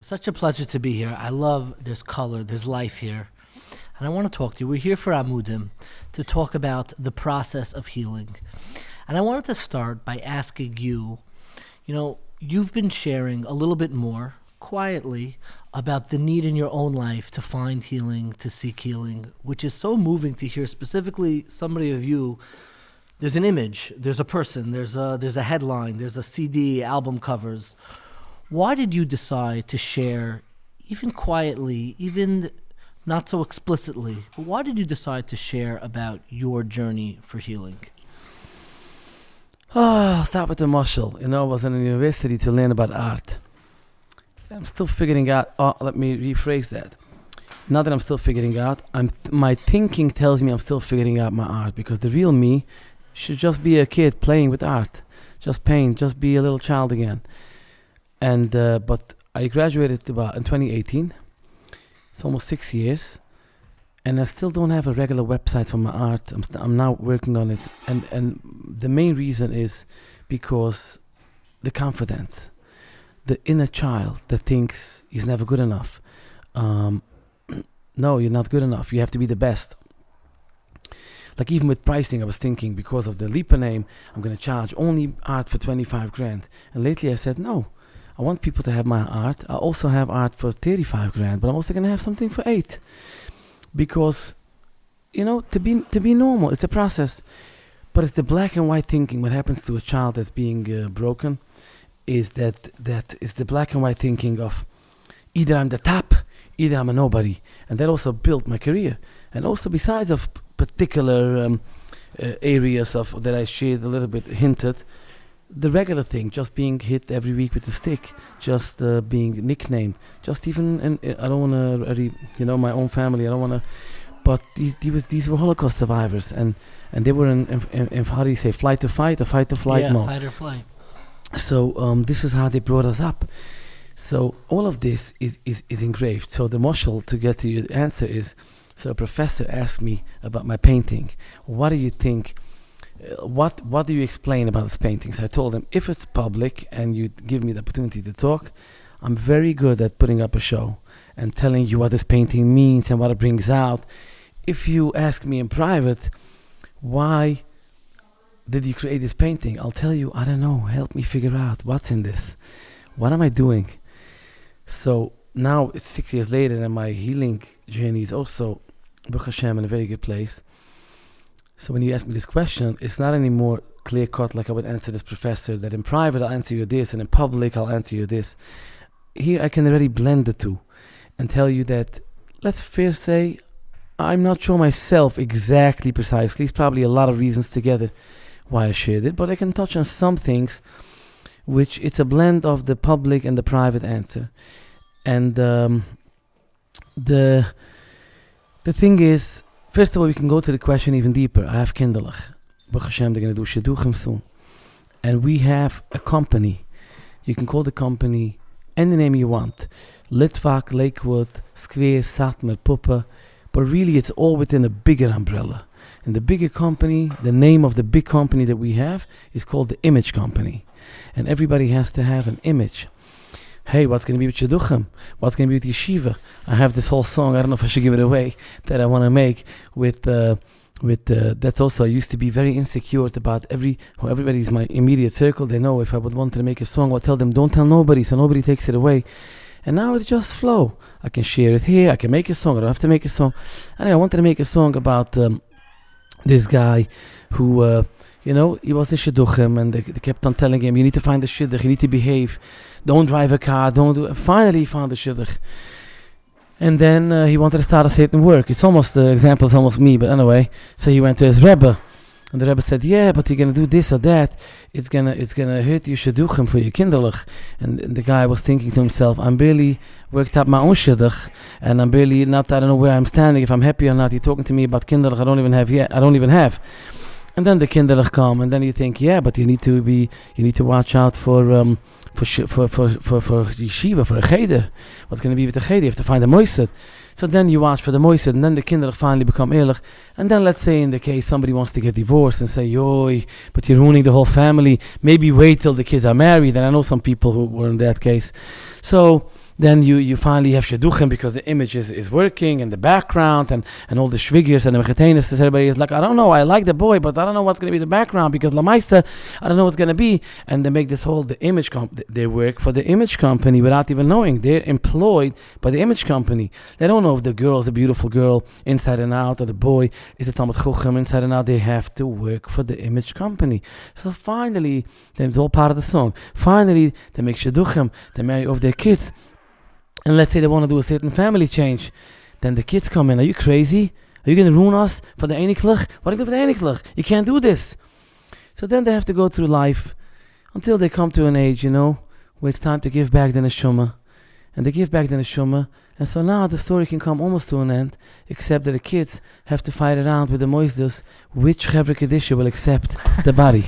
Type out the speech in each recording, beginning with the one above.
Such a pleasure to be here. I love there's color, there's life here. And I want to talk to you. We're here for Amudim to talk about the process of healing. And I wanted to start by asking you, you've been sharing a little bit more quietly about the need in your own life to find healing, to seek healing, which is so moving to hear specifically somebody of you. There's an image, there's a person, there's a headline, there's a CD, album covers. Why did you decide to share, even quietly, even not so explicitly, but why did you decide to share about your journey for healing? I'll start with the marshal. I was in a university to learn about art. I'm still figuring out, let me rephrase that. Not that I'm still figuring out, my thinking tells me I'm still figuring out my art, because the real me should just be a kid playing with art. Just paint, just be a little child again. And but I graduated in 2018. It's almost 6 years, and I still don't have a regular website for my art. I'm now working on it, and the main reason is because the confidence, the inner child that thinks he's never good enough. No, you're not good enough. You have to be the best. Like even with pricing, I was thinking, because of the Lipa name, I'm going to charge only art for 25 grand. And lately I said, no. I want people to have my art. I also have art for 35 grand, but I'm also going to have something for 8. Because, to be normal, it's a process. But it's the black and white thinking. What happens to a child that's being broken is that is the black and white thinking of either I'm the top, either I'm a nobody. And that also built my career. And also besides of particular areas of that I shared a little bit, hinted, the regular thing, just being hit every week with a stick, just being nicknamed, just even, I don't want to, my own family, I don't want to, but these were Holocaust survivors, and they were in how do you say, flight to fight, or fight to flight mode. Yeah, fight or flight. So this is how they brought us up. So all of this is engraved. So the marshal, to get to your answer, is, so a professor asked me about my painting. What do you think? What do you explain about this painting? So I told him, if it's public and you give me the opportunity to talk, I'm very good at putting up a show and telling you what this painting means and what it brings out. If you ask me in private, why did you create this painting? I'll tell you, I don't know. Help me figure out what's in this. What am I doing? So now it's 6 years later, and my healing journey is also, Baruch Hashem, in a very good place. So when you ask me this question, it's not anymore clear-cut like I would answer this professor, that in private I'll answer you this, and in public I'll answer you this. Here I can already blend the two and tell you that, let's first say, I'm not sure myself exactly precisely. It's probably a lot of reasons together why I shared it, but I can touch on some things which it's a blend of the public and the private answer. And the thing is, first of all, we can go to the question even deeper. I have kinderlich. Baruch Hashem, they're going to do shidduchim soon. And we have a company. You can call the company any name you want. Litvak, Lakewood, Square, Satmer, Puppe. But really, it's all within a bigger umbrella. And the bigger company, the name of the big company that we have, is called the Image Company. And everybody has to have an image. Hey, what's going to be with Shidduchim? What's going to be with Yeshiva? I have this whole song, I don't know if I should give it away, that I want to make with that's also, I used to be very insecure about everybody's my immediate circle. They know if I would want to make a song, I'll tell them, don't tell nobody, so nobody takes it away. And now it's just flow. I can share it here, I can make a song, I don't have to make a song. Anyway, I wanted to make a song about this guy who, he was the shidduchim, and they kept on telling him, you need to find the shidduch, you need to behave, don't drive a car, don't do it. Finally he found the shidduch. And then he wanted to start a certain work. It's almost, the example is almost me, but anyway. So he went to his Rabbi, and the Rabbi said, yeah, but you're going to do this or that. It's gonna hurt your shidduchim for your kinderlich. And the guy was thinking to himself, I'm barely worked up my own shidduch, and I'm barely not, I don't know where I'm standing, if I'm happy or not. You're talking to me about kinderlich I don't even have. And then the kinderlich come, and then you think, yeah, but you need to watch out for yeshiva, for a cheder. What's going to be with the cheder? You have to find a moised. So then you watch for the moisid, and then the kinder finally become ehrlich. And then let's say in the case somebody wants to get divorced and say, "Yoy, but you're ruining the whole family. Maybe wait till the kids are married." And I know some people who were in that case. So then you finally have shidduchim because the image is working in the background and all the shviggers and the mechetenis. Everybody is like, I don't know, I like the boy, but I don't know what's going to be the background because lamaisa, I don't know what's going to be. And they make this whole, the image they work for the image company without even knowing. They're employed by the image company. They don't know if the girl is a beautiful girl inside and out or the boy is a Talmud Chochem inside and out. They have to work for the image company. So finally, it's all part of the song. Finally, they make shidduchim, they marry off their kids. And let's say they want to do a certain family change. Then the kids come in. Are you crazy? Are you going to ruin us for the Einiklach? What do you do for the Einiklach? You can't do this. So then they have to go through life until they come to an age, where it's time to give back the neshama. And they give back the neshama. And so now the story can come almost to an end, except that the kids have to fight around with the moisdus which Chevra Kedisha will accept the body.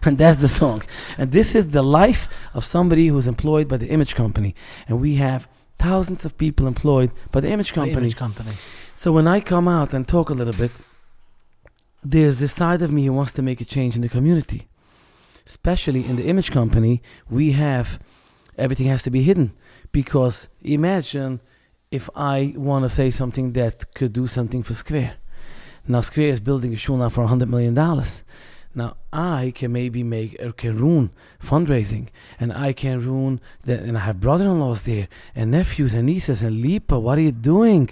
And that's the song. And this is the life of somebody who's employed by the image company. And we have thousands of people employed by the image company. So when I come out and talk a little bit, there's this side of me who wants to make a change in the community. Especially in the image company, we have, everything has to be hidden. Because imagine if I want to say something that could do something for Square. Now Square is building a shul now for $100 million. Now I can maybe can ruin fundraising, and I can ruin and I have brother-in-laws there, and nephews and nieces and Lipa. What are you doing?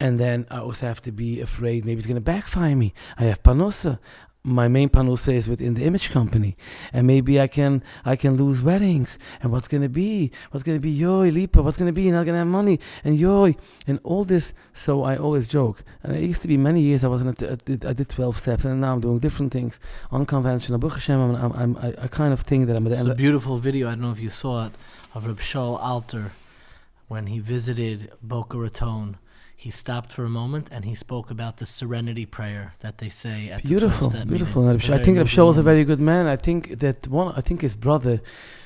And then I also have to be afraid maybe it's going to backfire me. I have panusa. My main panusa is within the image company, and maybe I can lose weddings. And what's going to be? Yoy, Lipa. What's going to be? You're not going to have money. And yoy, and all this. So I always joke. And it used to be many years I did 12 steps, and now I'm doing different things, unconventional. Baruch Hashem, I kind of think that I'm at the end. It's a beautiful video. I don't know if you saw it, of Rabbi Alter when he visited Boca Raton. He stopped for a moment and he spoke about the serenity prayer that they say at the 12-step beautiful. meetings. I think Rabbi Shaul was a very good man. I think his brother,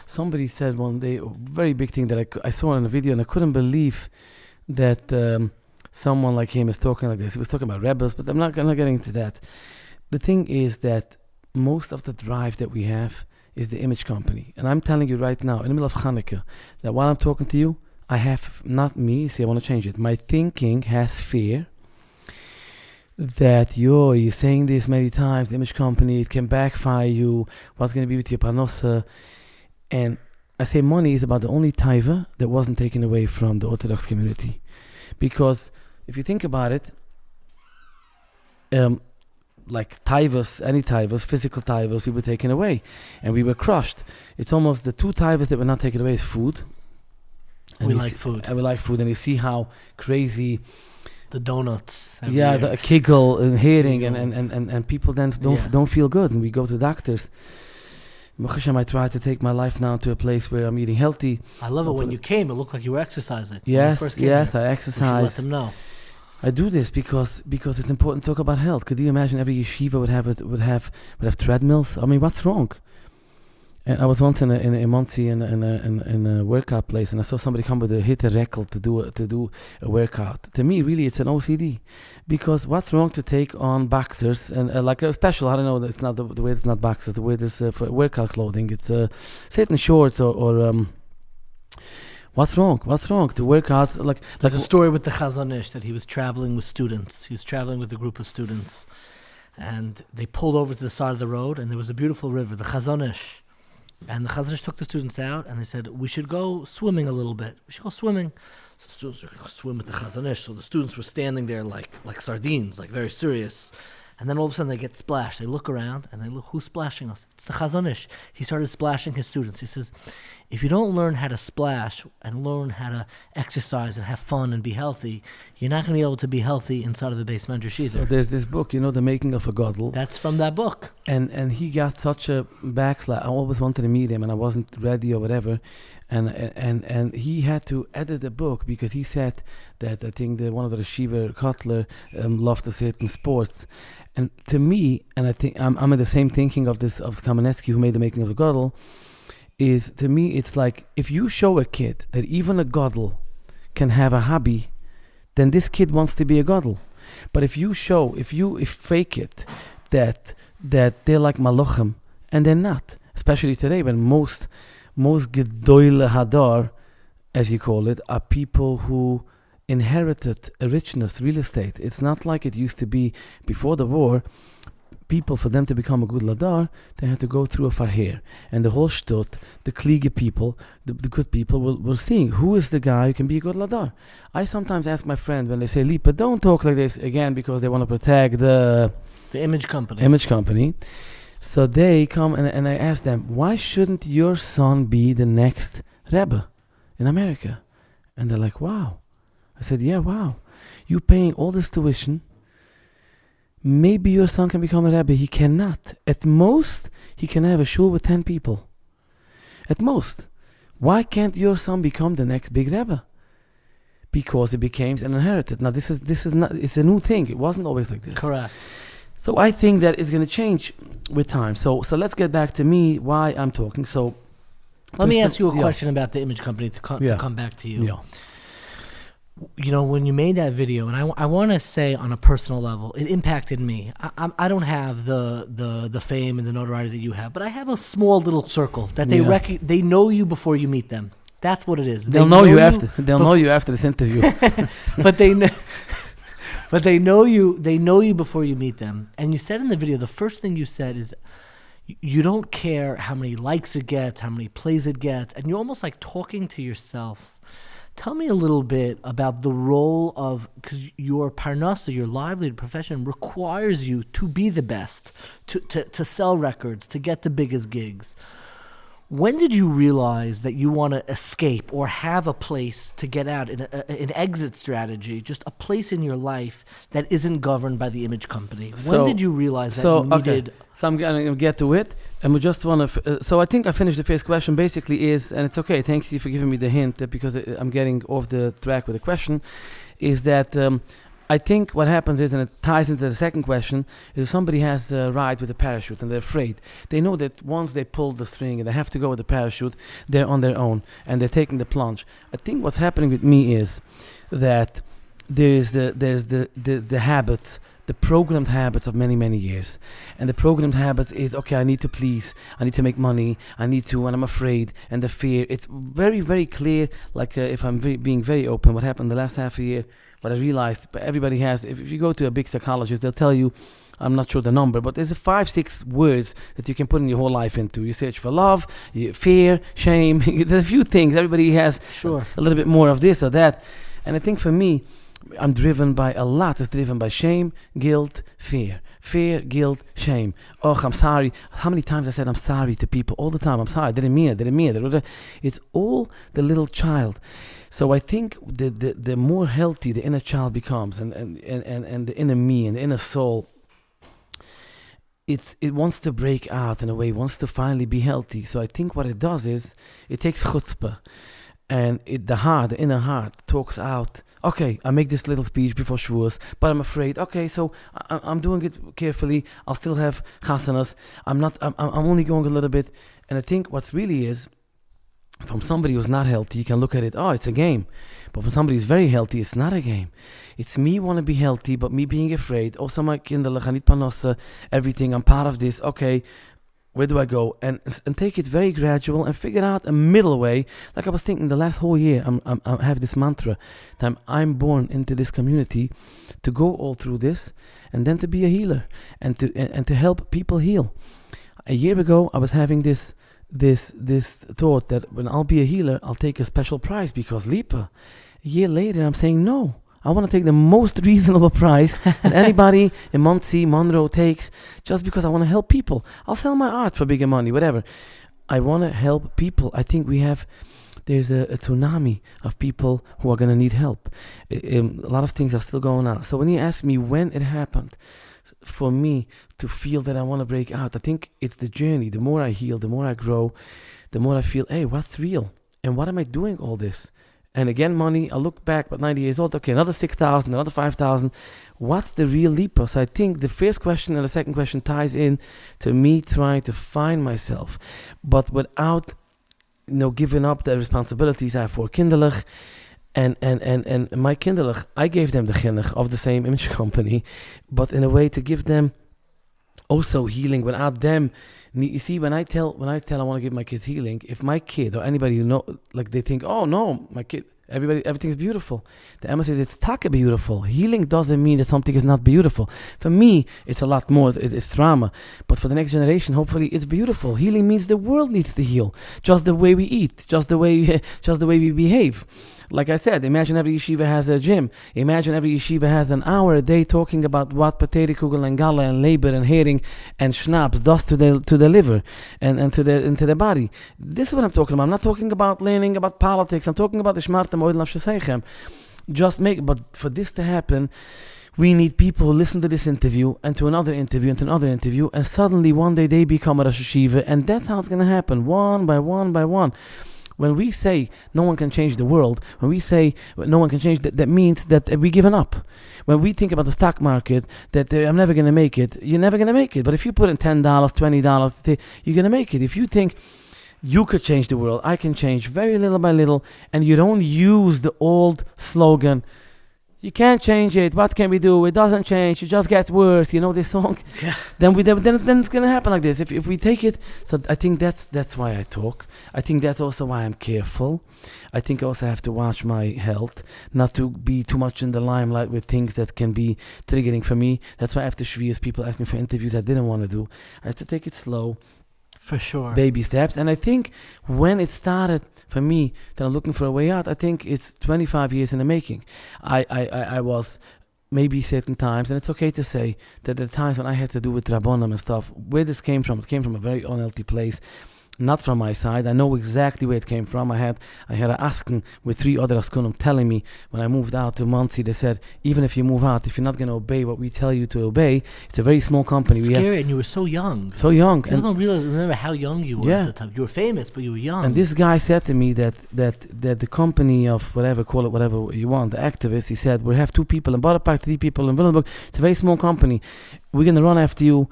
somebody said one day, a very big thing that I saw in a video, and I couldn't believe that someone like him is talking like this. He was talking about rebels, but I'm not getting into that. The thing is that most of the drive that we have is the image company. And I'm telling you right now, in the middle of Hanukkah, that while I'm talking to you, I have, not me, see, I want to change it. My thinking has fear that you're saying this many times, the image company, it can backfire you, what's going to be with your panosa. And I say money is about the only taiva that wasn't taken away from the Orthodox community. Because if you think about it, like taivas, any taivas, physical taivas, we were taken away and we were crushed. It's almost the two taivas that were not taken away is food. And we like food. And we like food, and you see how crazy the donuts. Yeah, the kiggle and hearing, and people then don't feel good, and we go to doctors. I try to take my life now to a place where I'm eating healthy. I love it. When you came, it looked like you were exercising. Yes, I exercise. We should let them know. I do this because it's important to talk about health. Could you imagine every yeshiva would have treadmills? I mean, what's wrong? And I was once in a Muncie in a workout place, and I saw somebody come with a hitter record to do a workout. To me, really, it's an OCD, because what's wrong to take on boxers and like a special? I don't know. It's not the way. It's not boxers. The way it's for workout clothing. It's certain shorts or What's wrong? To work out like. There's a story with the Chazon Ish that he was traveling with students. He was traveling with a group of students, and they pulled over to the side of the road, and there was a beautiful river, the Chazon Ish. And the Chazon Ish took the students out, and they said, we should go swimming a little bit. We should go swimming. So the students were going to swim with the Chazon Ish. So the students were standing there like sardines, like very serious. And then all of a sudden they get splashed. They look around, and they look, who's splashing us? It's the Chazon Ish. He started splashing his students. He says, if you don't learn how to splash and learn how to exercise and have fun and be healthy, you're not going to be able to be healthy inside of the base medrash either. So there's this book, The Making of a Gadol. That's from that book. And he got such a backslash. I always wanted to meet him, and I wasn't ready or whatever. And he had to edit the book because he said that I think one of the Shiva Kotler loved to certain sports. And to me, and I think I'm in the same thinking of Kamenetsky, who made The Making of a Gadol, is to me it's like if you show a kid that even a gadol can have a hobby, then this kid wants to be a gadol. But if you fake it, that they're like malachim, and they're not. Especially today, when most gedoyle hadar, as you call it, are people who inherited a richness, real estate. It's not like it used to be before the war. People, for them to become a good ladar, they had to go through a farher. And the whole shtut, the kliege people, the good people, were seeing who is the guy who can be a good ladar. I sometimes ask my friend when they say, Lipa, don't talk like this again, because they want to protect the image company. So they come and I ask them, why shouldn't your son be the next Rebbe in America? And they're like, wow. I said, yeah, wow. You paying all this tuition. Maybe your son can become a Rebbe. He cannot. At most, he can have a shul with 10 people. At most. Why can't your son become the next big Rebbe? Because it became an inherited. Now, this is not. It's a new thing. It wasn't always like this. Correct. So I think that it's going to change with time. So let's get back to me, why I'm talking. So let me ask you a question about the image company to come back to you. Yeah. You know, when you made that video, and I want to say on a personal level, it impacted me. I don't have the fame and the notoriety that you have, but I have a small little circle that they know you before you meet them. That's what it is. They'll know you after this interview. But they know you before you meet them. And you said in the video, the first thing you said is you don't care how many likes it gets, how many plays it gets, and you're almost like talking to yourself. Tell me a little bit about the role of, because your parnasa, your livelihood profession, requires you to be the best, to sell records, to get the biggest gigs. When did you realize that you want to escape or have a place to get out, an exit strategy, just a place in your life that isn't governed by the image company? When did you realize that you needed... Okay. So I'm going to get to it. And we just want to... so I think I finished the first question. Basically is, and it's okay, thank you for giving me the hint, because I'm getting off the track with the question, is that... I think what happens is, and it ties into the second question, is if somebody has a ride with a parachute and they're afraid, they know that once they pull the string and they have to go with the parachute, they're on their own and they're taking the plunge. I think what's happening with me is that there's the habits, the programmed habits of many, many years. And the programmed habits is, okay, I need to please, I need to make money, and I'm afraid, and the fear. It's very, very clear, like if I'm being very open, what happened the last half a year. But I realized everybody has, if you go to a big psychologist, they'll tell you, I'm not sure the number, but there's 5-6 words that you can put in your whole life into. You search for love, fear, shame. There's a few things. Everybody has a little bit more of this or that. And I think for me, I'm driven by a lot. It's driven by shame, guilt, fear. Fear, guilt, shame. Oh, I'm sorry. How many times I said I'm sorry to people all the time? I'm sorry. I didn't mean it. It's all the little child. So I think the more healthy the inner child becomes, and the inner me and the inner soul, it wants to break out in a way, wants to finally be healthy. So I think what it does is it takes chutzpah, and the inner heart talks out. Okay, I make this little speech before Shavuos, but I'm afraid. Okay, so I'm doing it carefully. I'll still have chasanas. I'm only going a little bit. And I think what's really is, from somebody who's not healthy, you can look at it, oh, it's a game. But for somebody who's very healthy, it's not a game. It's me want to be healthy, but me being afraid. Also, my kinderlich, I need panosa, everything. I'm part of this. Okay, where do I go? And take it very gradual and figure out a middle way. Like I was thinking the last whole year, I have this mantra that I'm born into this community to go all through this, and then to be a healer and to help people heal. A year ago, I was having this thought that when I'll be a healer, I'll take a special price because Lipa. A year later, I'm saying no. I want to take the most reasonable price that anybody in Monsey, Monroe takes, just because I want to help people. I'll sell my art for bigger money, whatever. I want to help people. I think there's a tsunami of people who are going to need help. A lot of things are still going on. So when you ask me when it happened, for me to feel that I want to break out, I think it's the journey. The more I heal, the more I grow, the more I feel, hey, what's real? And what am I doing all this? And again, money, I look back, but 90 years old, okay, another 6,000, another 5,000. What's the real Lipa? So I think the first question and the second question ties in to me trying to find myself, but without, giving up the responsibilities I have for kinderlich. And my kinderlich, I gave them the chinuch of the same image company, but in a way to give them also healing without them. You see, when I tell I want to give my kids healing, if my kid or anybody you know, like they think, oh no, my kid, everything's beautiful. The Emma says it's taka beautiful. Healing doesn't mean that something is not beautiful. For me, it's a lot more. It's trauma. But for the next generation, hopefully, it's beautiful. Healing means the world needs to heal, just the way we eat, just the way we behave. Like I said, imagine every yeshiva has a gym. Imagine every yeshiva has an hour a day talking about what potato kugel and gala and labor and herring and schnapps does to the liver and to the body. This is what I'm talking about. I'm not talking about learning about politics. I'm talking about the shmartem oil nafshesechem. But for this to happen, we need people who listen to this interview and to another interview and to another interview, and suddenly one day they become a Rosh Yeshiva, and that's how it's going to happen, one by one by one. When we say no one can change the world, when we say no one can change, that means that we've given up. When we think about the stock market, that I'm never going to make it, you're never going to make it. But if you put in $10, $20, you're going to make it. If you think you could change the world, I can change very little by little, and you don't use the old slogan, you can't change it, what can we do? It doesn't change, it just gets worse. You know this song? Yeah. Then it's going to happen like this. If we take it, so I think that's why I talk. I think that's also why I'm careful. I think I also have to watch my health, not to be too much in the limelight with things that can be triggering for me. That's why after Shvius, people ask me for interviews I didn't want to do. I have to take it slow. For sure. Baby steps. And I think when it started for me, that I'm looking for a way out, I think it's 25 years in the making. I was maybe certain times, and it's okay to say that the times when I had to do with Rabbonim and stuff, where this came from, it came from a very unhealthy place. Not from my side. I know exactly where it came from. I had a asken with 3 other askunim telling me when I moved out to Muncie, they said, even if you move out, if you're not going to obey what we tell you to obey, it's a very small company. It's scary, and you were so young. So young. People don't remember how young you were at the time. You were famous, but you were young. And this guy said to me that the company of whatever, call it whatever you want, the activist, he said, we have 2 people in Butterpark, 3 people in Willenburg. It's a very small company. We're going to run after you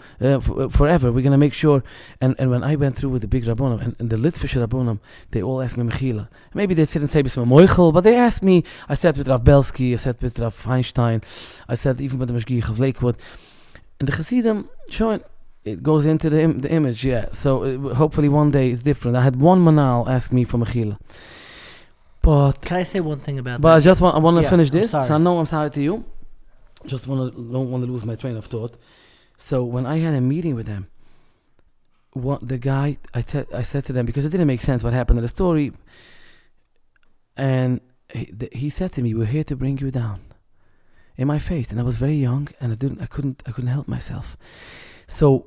forever. We're going to make sure. And when I went through with the big Rabbonim and the Litvische Rabbonim, they all asked me Mechila. Maybe they didn't say Bismillah Moichel, but they asked me. I sat with Rav Belsky, I sat with Rav Feinstein, I sat even with the Meshgiach of Lakewood. And the Chassidim, showing it goes into the image, yeah. So hopefully one day it's different. I had one Manal ask me for Mechila. But can I say one thing about that? But I want to finish this. So I know I'm sorry to you. Don't want to lose my train of thought. So when I had a meeting with them, the guy, I said to them, because it didn't make sense what happened in the story, and he said to me, "We're here to bring you down," in my face, and I was very young, and I couldn't help myself. So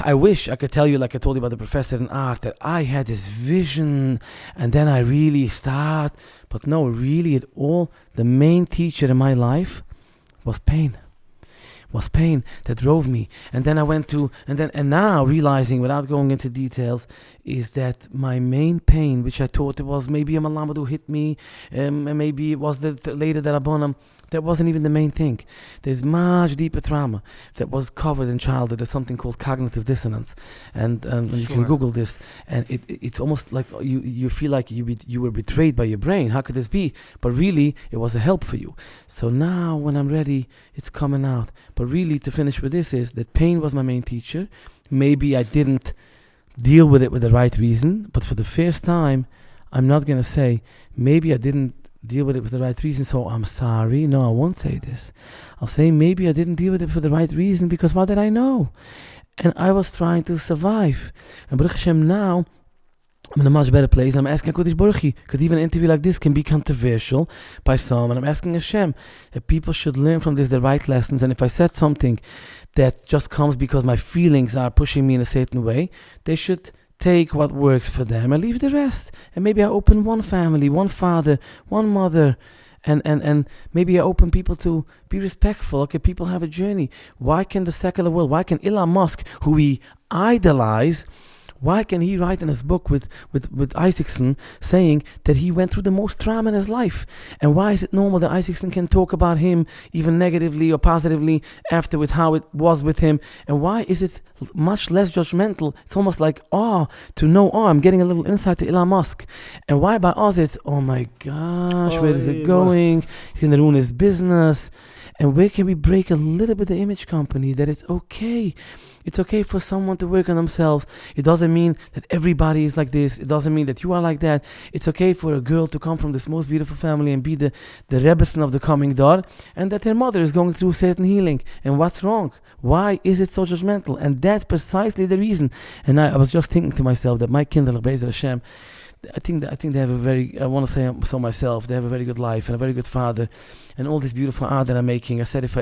I wish I could tell you, like I told you about the professor in art, that I had this vision, and then I really start. But no, really, the main teacher in my life was pain that drove me. And then I went to, and now realizing, without going into details, is that my main pain, which I thought it was maybe a Malamed who hit me, and maybe it was the later that Rabbonim, that wasn't even the main thing. There's much deeper trauma that was covered in childhood. There's something called cognitive dissonance, and you can Google this, and it's almost like you feel like you were betrayed by your brain. How could this be? But really, it was a help for you. So now, when I'm ready, it's coming out. But really, to finish with this, is that pain was my main teacher. Maybe I didn't deal with it with the right reason, but for the first time, I'm not going to say, maybe I didn't deal with it for the right reason, so I'm sorry. No, I won't say this. I'll say maybe I didn't deal with it for the right reason, because what did I know? And I was trying to survive. And Baruch Hashem, now I'm in a much better place. I'm asking HaKadosh Baruch Hu, because even an interview like this can be controversial by some, and I'm asking Hashem that people should learn from this the right lessons. And if I said something that just comes because my feelings are pushing me in a certain way, they should take what works for them and leave the rest. And maybe I open one family, one father, one mother, and maybe I open people to be respectful. Okay, people have a journey. Why can the secular world, why can Elon Musk, who we idolize, Why can he write in his book with Isaacson saying that he went through the most trauma in his life? And why is it normal that Isaacson can talk about him even negatively or positively afterwards, how it was with him? And why is it much less judgmental? It's almost like, I'm getting a little insight to Elon Musk. And why by us it's, oh my gosh, where is it going? He's going to ruin his business. And where can we break a little bit the image company that it's okay? It's okay for someone to work on themselves. It doesn't mean that everybody is like this. It doesn't mean that you are like that. It's okay for a girl to come from this most beautiful family and be the Rebbeson of the coming door, and that her mother is going through certain healing. And what's wrong? Why is it so judgmental? And that's precisely the reason. And I was just thinking to myself that my Kinder, Be'ezer Hashem, I think they have a very, I want to say so myself, they have a very good life and a very good father, and all this beautiful art that I'm making. I said if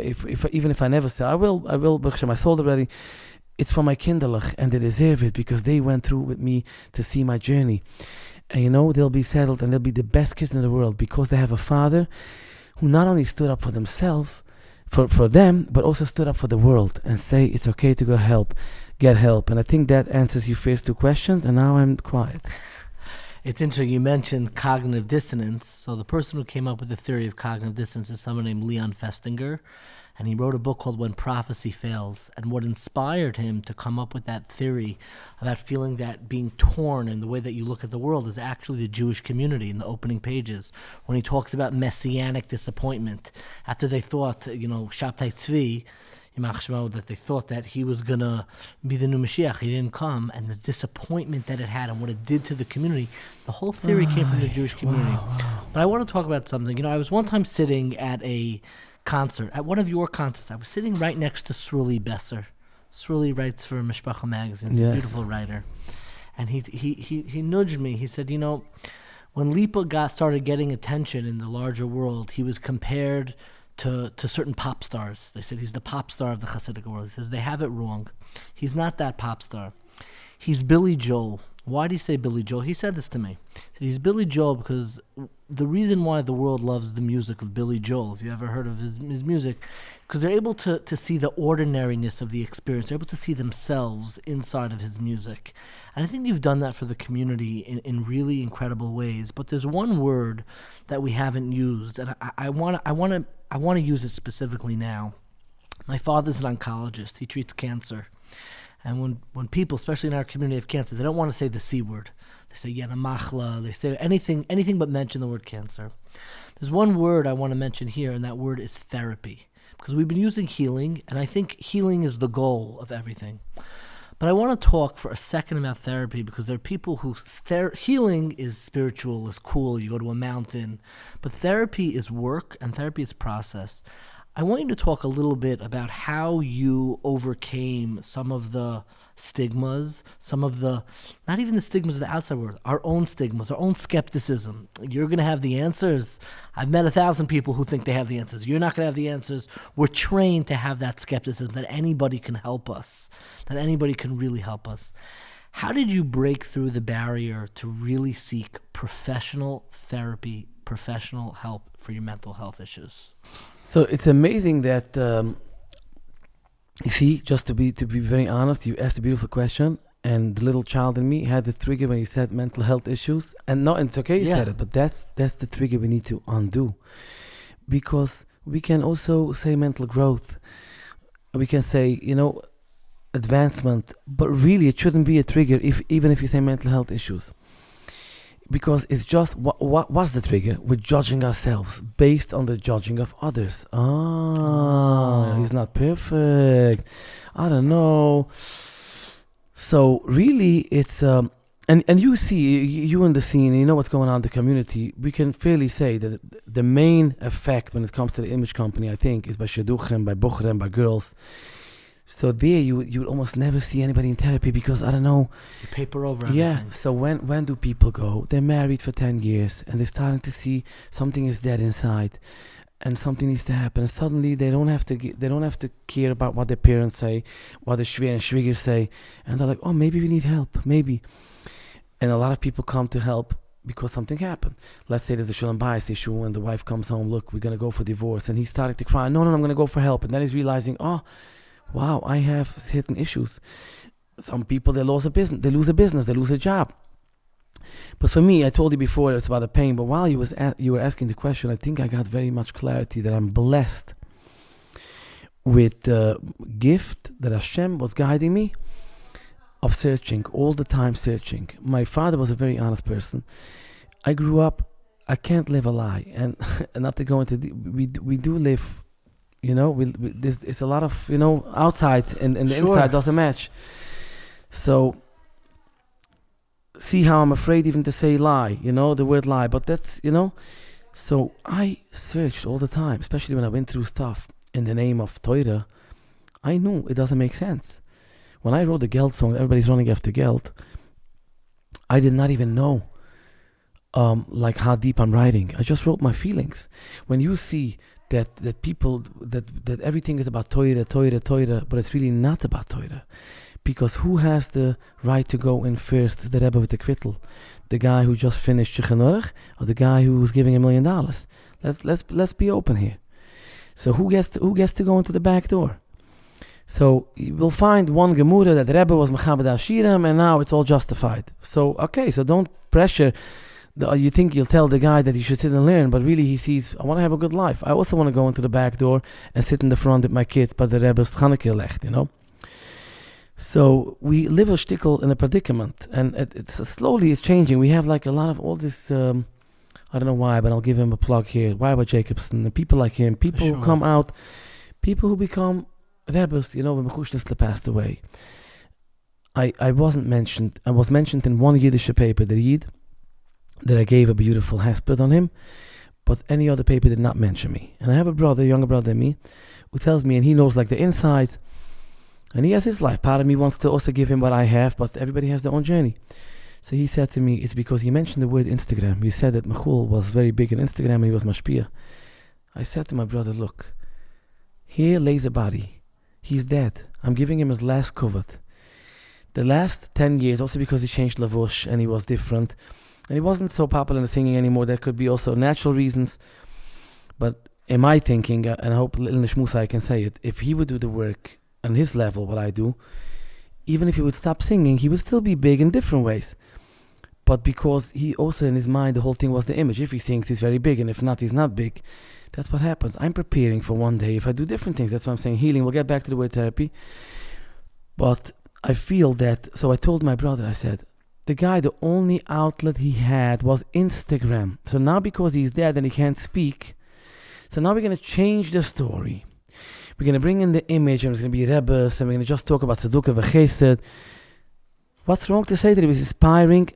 even if I never sell, I will, I sold already. It's for my kinderlich, and they deserve it because they went through with me to see my journey. And they'll be settled and they'll be the best kids in the world because they have a father who not only stood up for themselves, for them, but also stood up for the world and say it's okay to get help. And I think that answers your first two questions, and now I'm quiet. It's interesting, you mentioned cognitive dissonance. So the person who came up with the theory of cognitive dissonance is someone named Leon Festinger. And he wrote a book called When Prophecy Fails. And what inspired him to come up with that theory of that feeling that being torn in the way that you look at the world is actually the Jewish community in the opening pages. When he talks about messianic disappointment, after they thought, Shabtai Tzvi, that they thought that he was going to be the new Mashiach. He didn't come. And the disappointment that it had and what it did to the community, the whole theory came from the Jewish community. Wow. But I want to talk about something. I was one time sitting at a concert, at one of your concerts. I was sitting right next to Sruli Besser. Sruli writes for Mishpacha magazine. He's a beautiful writer. And he nudged me. He said, when Lipa started getting attention in the larger world, he was compared to certain pop stars. They said he's the pop star of the Hasidic world. He says they have it wrong. He's not that pop star. He's Billy Joel. Why do you say Billy Joel? He said this to me. He said he's Billy Joel because the reason why the world loves the music of Billy Joel, if you ever heard of his music, because they're able to see the ordinariness of the experience. They're able to see themselves inside of his music. And I think you've done that for the community in really incredible ways. But there's one word that we haven't used, and I want to use it specifically now. My father's an oncologist. He treats cancer. And when people, especially in our community, have cancer, they don't want to say the C word. They say yana machla. They say anything but mention the word cancer. There's one word I want to mention here, and that word is therapy. Because we've been using healing, and I think healing is the goal of everything. But I want to talk for a second about therapy, because there are people who healing is spiritual, is cool, you go to a mountain. But therapy is work, and therapy is process. I want you to talk a little bit about how you overcame some of the stigmas, not even the stigmas of the outside world, our own stigmas, our own skepticism. You're going to have the answers. I've met 1,000 people who think they have the answers. You're not going to have the answers. We're trained to have that skepticism that anybody can help us, that anybody can really help us. How did you break through the barrier to really seek professional therapy, professional help for your mental health issues? So it's amazing that, you see, just to be very honest, you asked a beautiful question, and the little child in me had the trigger when you said mental health issues. And no, it's okay you said it, but that's the trigger we need to undo. Because we can also say mental growth. We can say, advancement, but really it shouldn't be a trigger even if you say mental health issues. Because it's just, what's the trigger? We're judging ourselves based on the judging of others. He's not perfect. I don't know. So really, it's, and you see, you in the scene, you know what's going on in the community. We can fairly say that the main effect when it comes to the image company, I think, is by shidduchim, by bucherem, by girls. So there you would almost never see anybody in therapy because, I don't know. You paper over everything. Yeah, so when do people go? They're married for 10 years and they're starting to see something is dead inside and something needs to happen. And suddenly they don't have to care about what their parents say, what the shver and shviger say. And they're like, oh, maybe we need help, maybe. And a lot of people come to help because something happened. Let's say there's a shalom bayis issue and the wife comes home, look, we're going to go for divorce. And he's starting to cry, no, I'm going to go for help. And then he's realizing, wow, I have certain issues. some people, they lose a business, they lose a job. But for me, I told you before, it's about the pain. But while you were asking the question, I think I got very much clarity that I'm blessed with the gift that Hashem was guiding me of searching, all the time searching. My father was a very honest person. I grew up, I can't live a lie. And not to go into, we do live, it's a lot of, outside and the inside doesn't match. So, see how I'm afraid even to say lie, the word lie. But that's, So I searched all the time, especially when I went through stuff in the name of Torah. I knew it doesn't make sense. When I wrote the Geld song, everybody's running after Geld. I did not even know how deep I'm writing. I just wrote my feelings. When you see that people, that everything is about Torah, but it's really not about Torah. Because who has the right to go in first, the Rebbe with the kvittel? The guy who just finished Shulchan Aruch, or the guy who was giving $1 million? Let's be open here. So who gets to go into the back door? So we'll find one Gemura that the Rebbe was Mechabed Ashirim, and now it's all justified. So don't pressure. You think you'll tell the guy that he should sit and learn, but really he sees, I want to have a good life. I also want to go into the back door and sit in the front with my kids, but the Rebbe's Chanukah lecht, So we live a shtickle in a predicament, and it's slowly it's changing. We have like a lot of all this, I don't know why, but I'll give him a plug here. Rabbi Jacobson, and people like him, people who come out, people who become Rebbes, when Mechushnisle passed away. I wasn't mentioned. I was mentioned in one Yiddish paper, the Yid, that I gave a beautiful hesped on him, but any other paper did not mention me. And I have a brother, younger brother than me, who tells me, and he knows like the insides, and he has his life. Part of me wants to also give him what I have, but everybody has their own journey. So he said to me, it's because he mentioned the word Instagram. He said that Mechul was very big on Instagram and he was mashpia. I said to my brother, look, here lays a body. He's dead. I'm giving him his last covet. The last 10 years, also because he changed lavush and he was different, and he wasn't so popular in the singing anymore. There could be also natural reasons. But in my thinking, and I hope Lil Nishmusa I can say it, if he would do the work on his level, what I do, even if he would stop singing, he would still be big in different ways. But because he also in his mind, the whole thing was the image. If he sings, he's very big, and if not, he's not big. That's what happens. I'm preparing for one day if I do different things. That's why I'm saying healing. We'll get back to the word therapy. But I feel that, so I told my brother, I said, the guy, the only outlet he had was Instagram. So now because he's dead and he can't speak, so now we're going to change the story. We're going to bring in the image, and it's going to be Rebbes, and we're going to just talk about Tzedukah v'Chesed. What's wrong to say that he was inspiring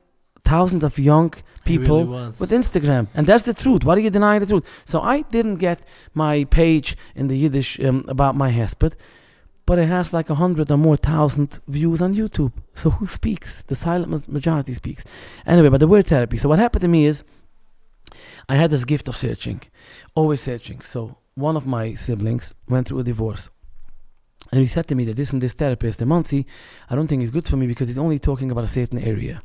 thousands of young people with Instagram? And that's the truth. Why are you denying the truth? So I didn't get my page in the Yiddish about my hesped, but it has like 100 or more thousand views on YouTube. So who speaks? The silent majority speaks. Anyway, but the word therapy. So what happened to me is, I had this gift of searching, always searching. So one of my siblings went through a divorce. And he said to me that this and this therapist, the Monsi, I don't think he's good for me because he's only talking about a certain area.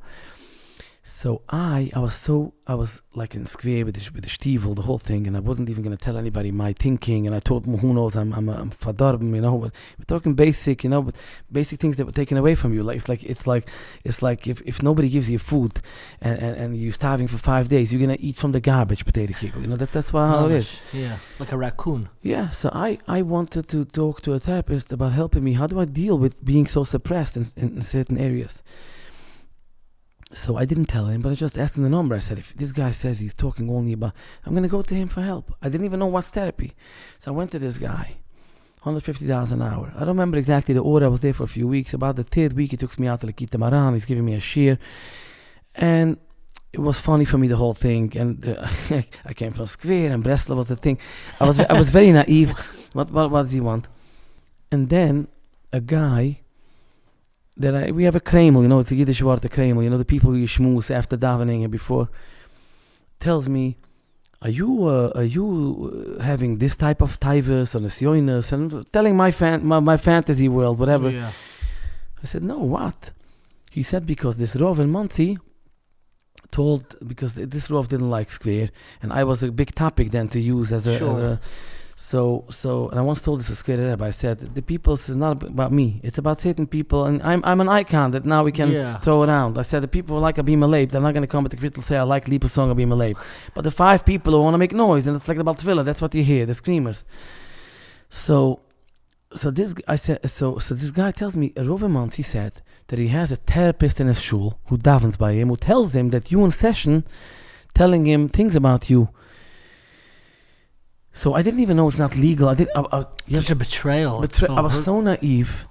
So I was like in square with the stiefel, the whole thing, and I wasn't even going to tell anybody my thinking, and I told them, who knows, I'm fadarbim, but we're talking basic, but basic things that were taken away from you. Like it's like if nobody gives you food and you're starving for 5 days, you're gonna eat from the garbage potato kegel. That's how it is. Yeah, like a raccoon. Yeah. So I wanted to talk to a therapist about helping me. How do I deal with being so suppressed in certain areas? So I didn't tell him, but I just asked him the number. I said, if this guy says he's talking only about, I'm going to go to him for help. I didn't even know what's therapy. So I went to this guy, $150 an hour. I don't remember exactly the order. I was there for a few weeks. About the third week, he took me out to Lakita Maran. He's giving me a shear. And it was funny for me, the whole thing. And I came from Square, and Breslau was the thing. I was very naive. What does he want? And then a guy... we have a kremel, it's a Yiddish word, a kremel, the people who you schmooze after davening and before, tells me, are you having this type of taivas or nesyoinus, and telling my fantasy world, whatever. Yeah. I said, no, what? He said, because this Rov in Monsi because this Rov didn't like square, and I was a big topic then to use as a So, and I once told this to Skid Rabbi, I said, the people, this is not about me. It's about certain people, and I'm an icon that now we can throw around. I said, the people who like Abim Aleib, they're not going to come with the critical say, I like Lipa song Abim Aleib. But the 5 people who want to make noise, and it's like the Baltfila, that's what you hear, the screamers. So this guy tells me, a Rovemans, he said, that he has a therapist in his shul who davens by him, who tells him that you in session, telling him things about you. So I didn't even know it's not legal. Such a betrayal. I was so naive.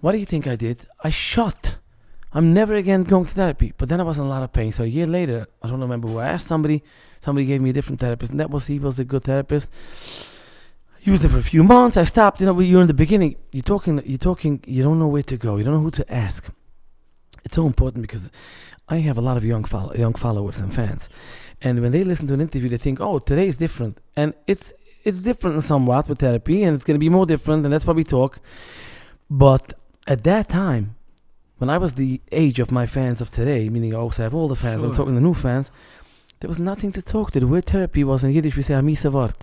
What do you think I did? I shot. I'm never again going to therapy. But then I was in a lot of pain. So a year later, I don't remember who I asked somebody. Somebody gave me a different therapist, and he was a good therapist. Used it for a few months. I stopped. You're in the beginning. You're talking. You don't know where to go. You don't know who to ask. It's so important because I have a lot of young followers and fans. And when they listen to an interview, they think, oh, today is different. And it's different somewhat with therapy, and it's going to be more different, and that's why we talk. But at that time, when I was the age of my fans of today, meaning I also have all the fans, I'm talking to new fans, there was nothing to talk to. The word therapy was, in Yiddish we say, Am Yisrael.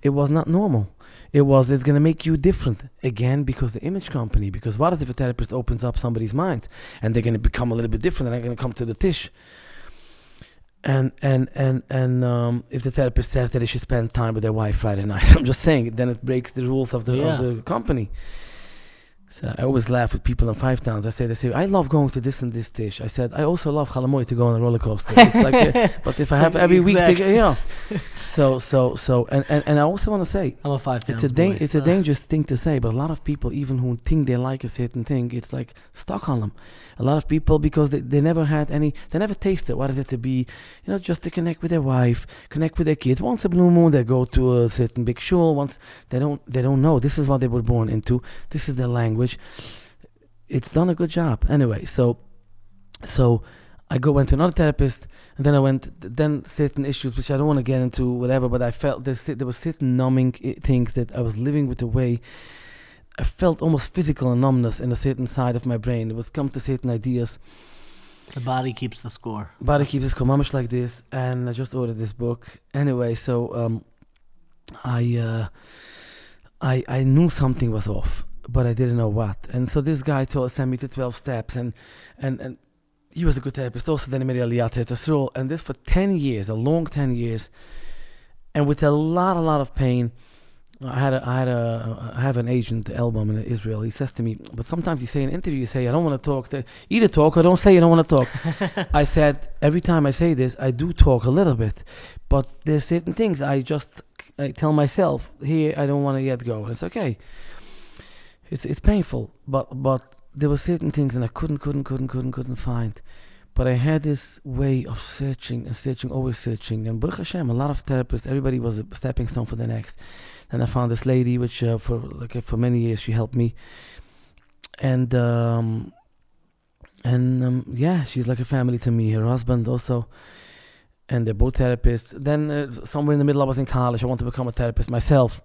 It was not normal. It's going to make you different. Again, because the image company, because what if a therapist opens up somebody's minds, and they're going to become a little bit different, and they're going to come to the tish. And if the therapist says that they should spend time with their wife Friday night, I'm just saying, then it breaks the rules of the company. So I always laugh with people in 5 towns. They say, I love going to this and this dish. I said, I also love Chalamoy to go on a roller coaster. It's like, but if I have every week to So, and I also want to say, I'm a 5 towns it's a dangerous thing to say, but a lot of people, even who think they like a certain thing, it's like stuck on them. A lot of people, because they never had they never tasted what is it to be, just to connect with their wife, connect with their kids. Once a blue moon, they go to a certain big shul. Once they don't know. This is what they were born into. This is their language. It's done a good job. Anyway, so I went to another therapist, and then certain issues which I don't want to get into, whatever. But I felt there were certain numbing things that I was living with the way. I felt almost physical numbness in a certain side of my brain. It was come to certain ideas. The body keeps the score. Mamish like this. And I just ordered this book. Anyway, so I knew something was off, but I didn't know what. And so this guy sent me to 12 steps, and he was a good therapist. Also, then he made Aliyah to Yisrael, and this for 10 years, a long 10 years, and with a lot of pain. I have an agent, Elbum in Israel. He says to me, but sometimes you say in an interview, you say, I don't want to talk. Either talk or don't say you don't want to talk. I said, every time I say this, I do talk a little bit. But there's certain things I tell myself, here, I don't want to yet go. And it's okay. It's painful. But there were certain things, and I couldn't find. But I had this way of searching, always searching. And Baruch Hashem, a lot of therapists, everybody was a stepping stone for the next. And I found this lady, which for many years she helped me, and she's like a family to me. Her husband also, and they're both therapists. Then somewhere in the middle, I was in college. I wanted to become a therapist myself,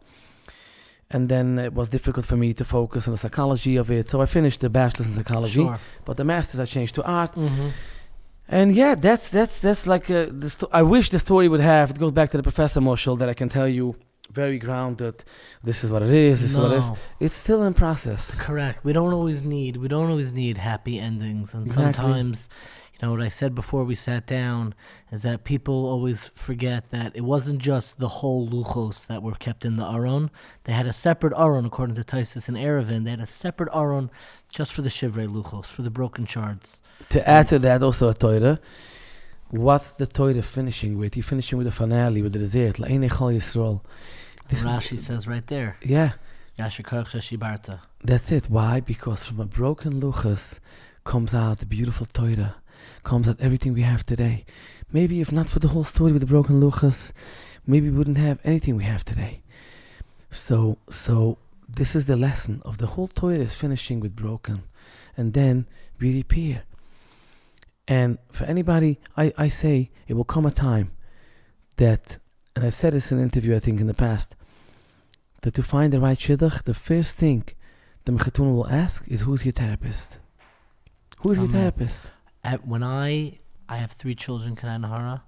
and then it was difficult for me to focus on the psychology of it. So I finished the bachelor's in psychology, but the master's I changed to art. Mm-hmm. And yeah, that's like I wish the story would have. It goes back to the Professor Moshel that I can tell you. Very grounded. This is what it is. This is what it is. It's still in process. Correct. We don't always need happy endings, and exactly. Sometimes, what I said before we sat down is that people always forget that it wasn't just the whole luchos that were kept in the aron. They had a separate aron, according to Taisus and Erevin. They had a separate aron just for the shivrei luchos, for the broken shards. To add to that, also a Torah. What's the Torah finishing with? You're finishing with a finale, with the dessert. La'inei Chol Yisrael. Rashi says right there. Yeah. Yashikach Shibarta. That's it. Why? Because from a broken luchas comes out the beautiful Torah, comes out everything we have today. Maybe if not for the whole story with the broken luchas, maybe we wouldn't have anything we have today. So this is the lesson of the whole Torah is finishing with broken, and then we repair. And for anybody, I say it will come a time that, and I've said this in an interview I think in the past, that to find the right shidduch, the first thing the mechatuna will ask is, who's your therapist? Who's your therapist? When I have 3 children, Kanai Nahara,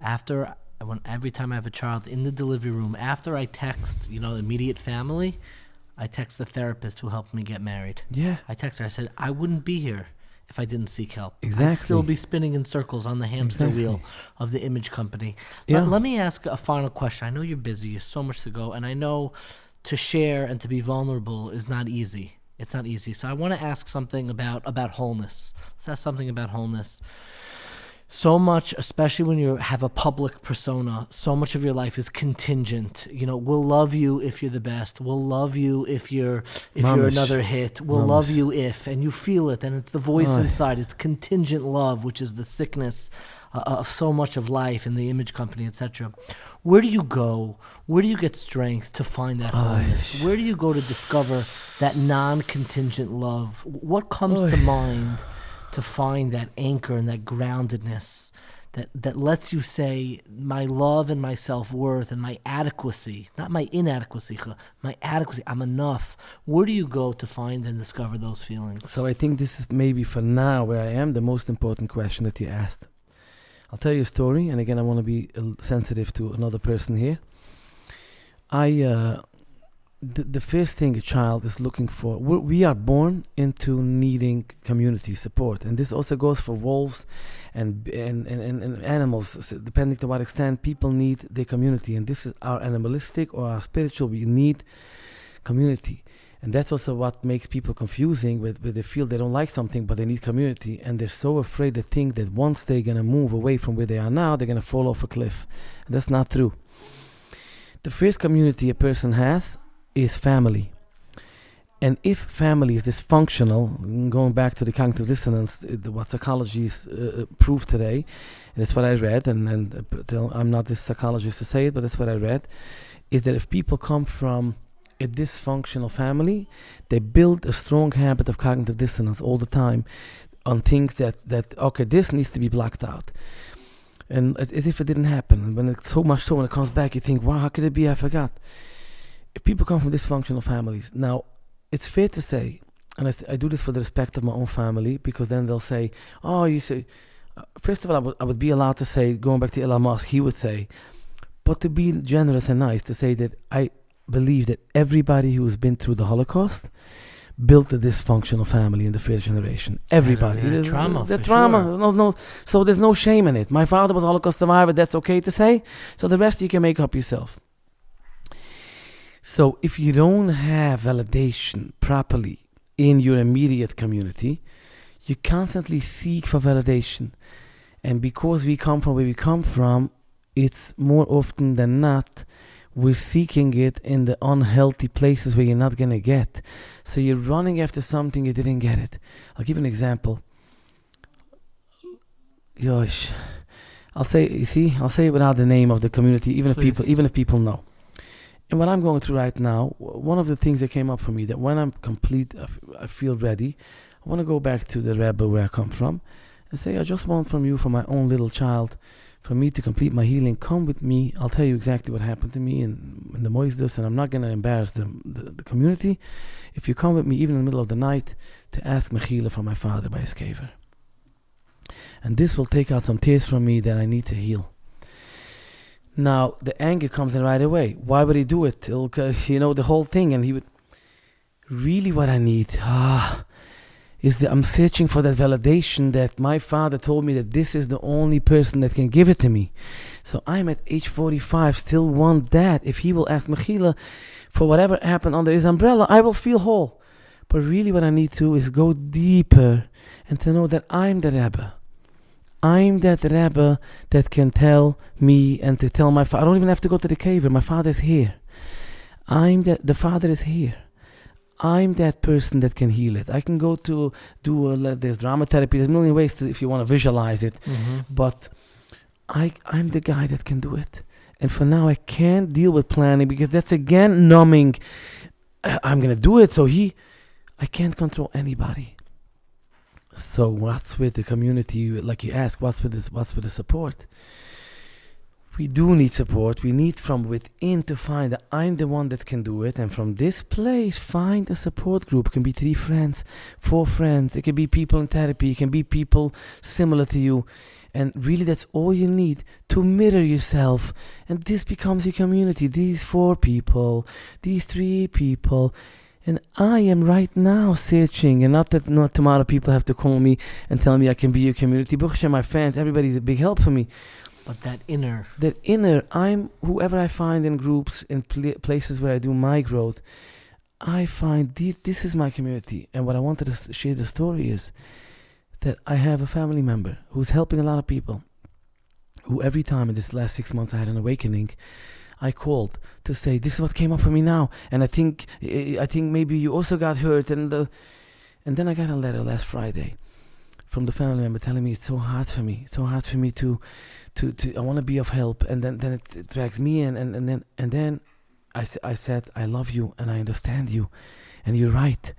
after every time I have a child in the delivery room, after I text, immediate family, I text the therapist who helped me get married. Yeah. I text her. I said, I wouldn't be here if I didn't seek help. Exactly. I'd still be spinning in circles on the hamster wheel of the image company. Yeah. Let me ask a final question. I know you're busy. You have so much to go. And I know to share and to be vulnerable is not easy. It's not easy. So I want to ask something about wholeness. Let's ask something about wholeness. So much, especially when you have a public persona, so much of your life is contingent. We'll love you if you're the best. We'll love you if you're another hit. We'll love you if, and you feel it, and it's the voice inside. It's contingent love, which is the sickness of so much of life in the image company, etc. Where do you go? Where do you get strength to find that wholeness? Where do you go to discover that non-contingent love? What comes to mind to find that anchor and that groundedness that lets you say, my love and my self-worth and my adequacy, not my inadequacy, my adequacy, I'm enough. Where do you go to find and discover those feelings? So I think this is maybe for now where I am the most important question that you asked. I'll tell you a story, and again I want to be sensitive to another person here. The first thing a child is looking for, we are born into needing community support, and this also goes for wolves and animals. So depending to what extent people need their community, and this is our animalistic or our spiritual. We need community, and that's also what makes people confusing. With they feel they don't like something, but they need community, and they're so afraid to think that once they're gonna move away from where they are now, they're gonna fall off a cliff. And that's not true. The first community a person has is family. And if family is dysfunctional, going back to the cognitive dissonance, what psychology proved today, and that's what I read, and I'm not this psychologist to say it, but that's what I read, is that if people come from a dysfunctional family, they build a strong habit of cognitive dissonance all the time on things that okay, this needs to be blocked out. And as if it didn't happen. And when it's so much so, when it comes back, you think, wow, how could it be? I forgot. If people come from dysfunctional families, now it's fair to say, and I do this for the respect of my own family, because then they'll say, oh, you say, first of all, I would be allowed to say, going back to Elon Musk, he would say, but to be generous and nice, to say that I believe that everybody who has been through the Holocaust built a dysfunctional family in the first generation. Everybody. Trauma. The trauma. Sure. No. So there's no shame in it. My father was a Holocaust survivor. That's okay to say. So the rest you can make up yourself. So if you don't have validation properly in your immediate community, you constantly seek for validation. And because we come from where we come from, it's more often than not, we're seeking it in the unhealthy places where you're not going to get. So you're running after something you didn't get it. I'll give you an example. Yosh. I'll say it without the name of the community, even if people know. And what I'm going through right now, one of the things that came up for me, that when I'm complete, I feel ready, I want to go back to the Rabbi where I come from and say, I just want from you, for my own little child, for me to complete my healing, come with me. I'll tell you exactly what happened to me in the Moisdes, and I'm not going to embarrass the community. If you come with me, even in the middle of the night, to ask Mechila from my father by his caver. And this will take out some tears from me that I need to heal. Now, the anger comes in right away. Why would he do it? The whole thing. And he would, really what I need is that I'm searching for that validation that my father told me that this is the only person that can give it to me. So I'm at age 45, still want that. If he will ask Mechila for whatever happened under his umbrella, I will feel whole. But really what I need to is go deeper and to know that I'm the Rebbe. I'm that Rebbe that can tell me and to tell my father. I don't even have to go to the cave. My father is here. The father is here. I'm that person that can heal it. I can go to there's drama therapy. There's a million ways if you want to visualize it. Mm-hmm. But I'm the guy that can do it. And for now, I can't deal with planning because that's again numbing. I'm going to do it. So I can't control anybody. So what's with the community? Like you ask, what's with the support? We do need support. We need from within to find that I'm the one that can do it. And from this place, find a support group. It can be 3 friends, 4 friends. It can be people in therapy. It can be people similar to you. And really, that's all you need to mirror yourself. And this becomes your community. These 4 people, these 3 people. And I am right now searching. And not tomorrow people have to call me and tell me I can be your community. Baruch Hashem, my fans, everybody's a big help for me. But that inner, I'm whoever I find in groups, in places where I do my growth, I find this is my community. And what I wanted to share the story is that I have a family member who's helping a lot of people, who every time in this last 6 months I had an awakening, I called to say, this is what came up for me now. And I think maybe you also got hurt. And then I got a letter last Friday from the family member telling me it's so hard for me. It's so hard for me to I want to be of help. And then it drags me in. And then I said, I love you and I understand you. And you're right.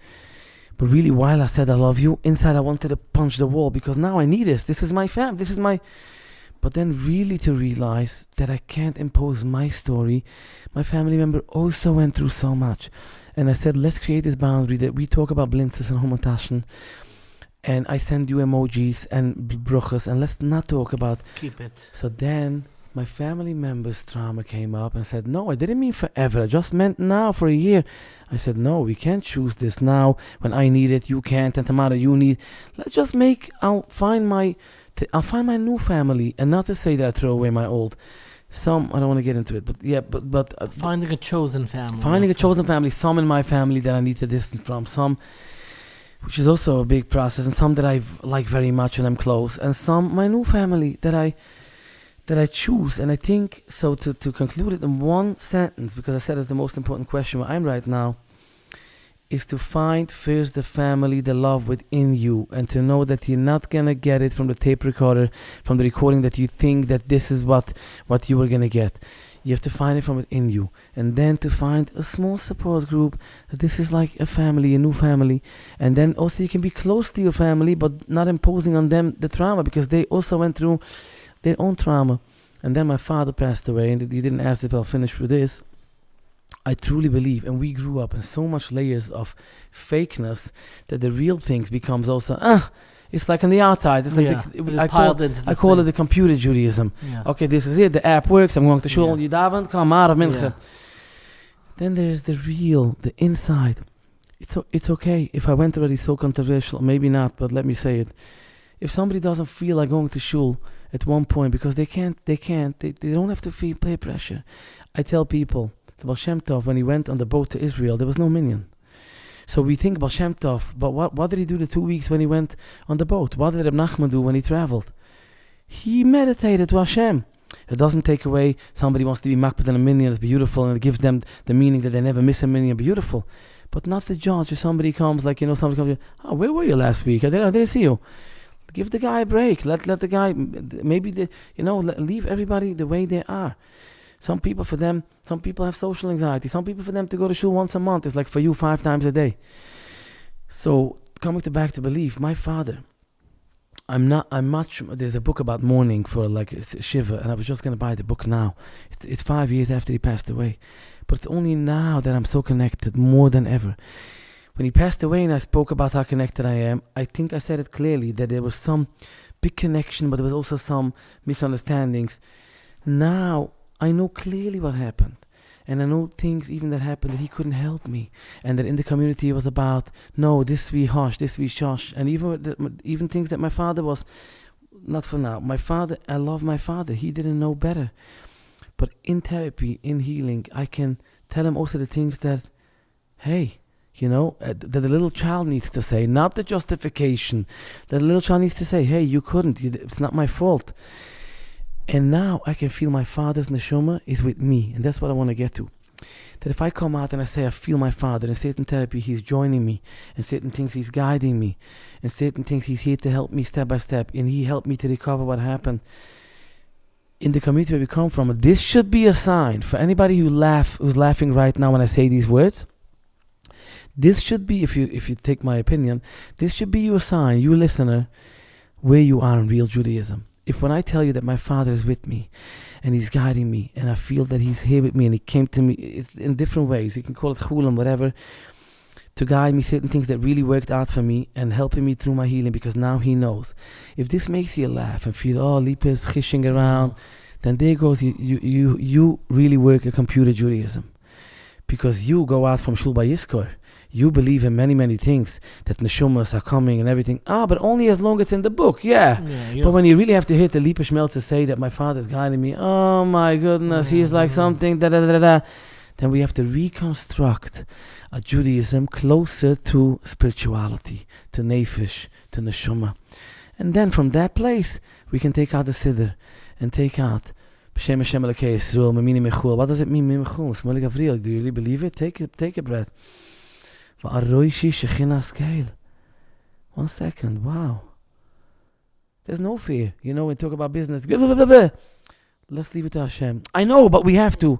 But really, while I said I love you, inside I wanted to punch the wall because now I need this. This is my fam. This is my... But then really to realize that I can't impose my story. My family member also went through so much. And I said, let's create this boundary that we talk about blintzes and homotaschen. And I send you emojis and bruches. And let's not talk about... Keep it. So then my family member's trauma came up and said, no, I didn't mean forever. I just meant now for a year. I said, no, we can't choose this now. When I need it, you can't. And tomorrow you need... Let's just I'll find my new family, and not to say that I throw away my old. Some, I don't want to get into it, but yeah, but finding a chosen family. Finding a chosen family, some in my family that I need to distance from, some, which is also a big process, and some that I like very much and I'm close, and some my new family that I choose. And I think, so to conclude it in one sentence, because I said it's the most important question where I'm right now, is to find first the family, the love within you, and to know that you're not going to get it from the tape recorder, from the recording that you think that this is what you were going to get. You have to find it from within you. And then to find a small support group, that this is like a family, a new family. And then also you can be close to your family, but not imposing on them the trauma, because they also went through their own trauma. And then my father passed away, and you didn't ask if I'll finish with this. I truly believe, and we grew up in so much layers of fakeness that the real things becomes also, it's like on the outside. It's like I call it the computer Judaism. Yeah. Okay, this is it. The app works. I'm going to shul. You daven, come out of mincha. Then there's the real, the inside. It's okay. If I went already so controversial, maybe not, but let me say it. If somebody doesn't feel like going to shul at one point because they don't have to feel peer pressure. I tell people, the Baal Shem Tov, when he went on the boat to Israel, there was no minyan. So we think Baal Shem Tov, but what did he do the 2 weeks when he went on the boat? What did Reb Nachman do when he traveled? He meditated to Hashem. It doesn't take away somebody wants to be makbid in a minyan, it's beautiful, and it gives them the meaning that they never miss a minyan, beautiful. But not the judge. If somebody comes, somebody comes, where were you last week? I didn't see you. Give the guy a break. Let the guy, leave everybody the way they are. Some people have social anxiety. Some people, for them to go to shul once a month is like for you 5 times a day. So coming back to belief, my father, there's a book about mourning for Shiva, and I was just going to buy the book now. It's 5 years after he passed away. But it's only now that I'm so connected more than ever. When he passed away and I spoke about how connected I am, I think I said it clearly that there was some big connection, but there was also some misunderstandings. Now I know clearly what happened. And I know things even that happened that he couldn't help me. And that in the community it was about, no, this we hush, this we shush. And even things that my father was, not for now. My father, I love my father. He didn't know better. But in therapy, in healing, I can tell him also the things that, hey, that the little child needs to say, not the justification. That the little child needs to say, hey, you couldn't. It's not my fault. And now I can feel my father's neshama is with me. And that's what I want to get to. That if I come out and I say I feel my father, in certain therapy he's joining me, and certain things he's guiding me, and certain things he's here to help me step by step, and he helped me to recover what happened. In the community where we come from, this should be a sign for anybody who's laughing right now when I say these words. This should be, if you take my opinion, this should be your sign, you listener, where you are in real Judaism. If when I tell you that my father is with me, and he's guiding me, and I feel that he's here with me, and he came to me in different ways, you can call it chulam, whatever, to guide me certain things that really worked out for me and helping me through my healing, because now he knows. If this makes you laugh and feel, oh, Lipa is khishing around, then there goes, you really work a computer Judaism. Because you go out from Shul by Yiskor. You believe in many, many things, that neshumas are coming and everything. But only as long as it's in the book, yeah. But when you really have to hear the Lipa Schmeltzer say that my father's guiding me, oh my goodness, he is like something, then we have to reconstruct a Judaism closer to spirituality, to nefesh, to neshama. And then from that place, we can take out the siddur and take out B'Shem Hashem Elokei Yisrael, Memini Mechul. What does it mean, Memini Mechul? Shmuel Gavriel, do you really believe it? Take a breath. 1 second, wow. There's no fear. You know, we talk about business. Let's leave it to Hashem. I know, but we have to.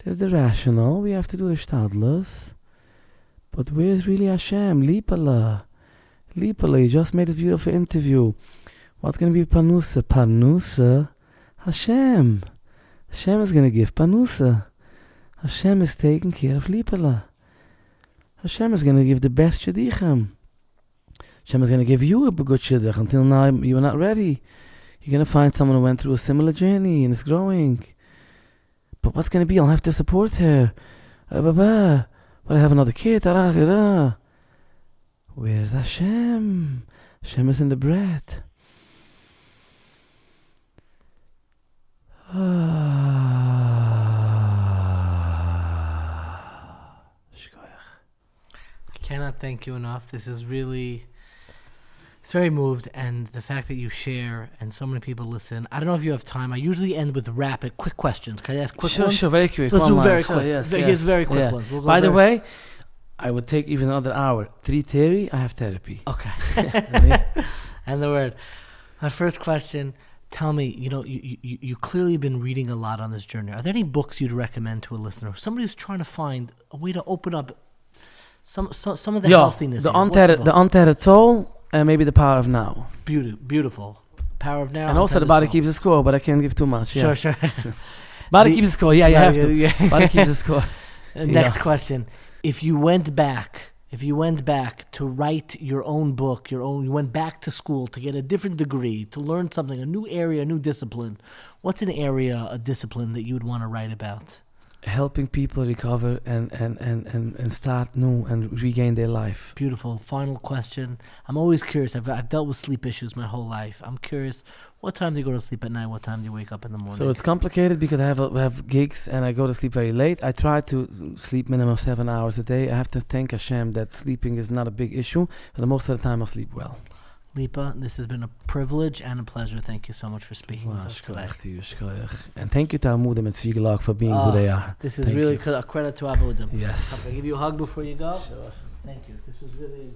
There's the rational. We have to do a shtadlus. But where's really Hashem? Lipa, you just made this beautiful interview. What's going to be Panusa? Panusa? Hashem. Hashem is going to give Panusa. Hashem is taking care of Lipa. Hashem is going to give the best shidduchim. Hashem is going to give you a good shidduch. Until now, you are not ready. You're going to find someone who went through a similar journey and is growing. But what's going to be? I'll have to support her. But I have another kid. Where's Hashem? Hashem is in the bread. I cannot thank you enough. This is really, it's very moved, and the fact that you share and so many people listen. I don't know if you have time. I usually end with rapid, quick questions. Can I ask quick ones? Sure, very quick. Let's do very sure, quick. Yes, Here's very quick ones. We'll go By the way, I would take even another hour. 3:30, I have therapy. Okay. And the word. My first question. Tell me, you clearly been reading a lot on this journey. Are there any books you'd recommend to a listener? Somebody who's trying to find a way to open up some of the healthiness. The Untethered Soul, and maybe The Power of Now. Beautiful. Power of Now. And also The Body Keeps the Score, but I can't give too much. Yeah. Sure. Body Keeps the Score, you have to. Yeah. Body Keeps the Score. Next question. If you went back to write your own book, you went back to school to get a different degree, to learn something, a new area, a new discipline, what's an area, a discipline that you would want to write about? Helping people recover and start new and regain their life. Beautiful. Final question. I'm always curious. I've dealt with sleep issues my whole life. I'm curious, what time do you go to sleep at night? What time do you wake up in the morning? So it's complicated because I have gigs and I go to sleep very late. I try to sleep minimum 7 hours a day. I have to thank Hashem that sleeping is not a big issue, but most of the time I sleep well. Lipa, this has been a privilege and a pleasure. Thank you so much for speaking with us today. And thank you to Amudim and Tzvigelag for being who they are. This is really a credit to Amudim. Yes. I'll give you a hug before you go. Sure. Thank you. This was really...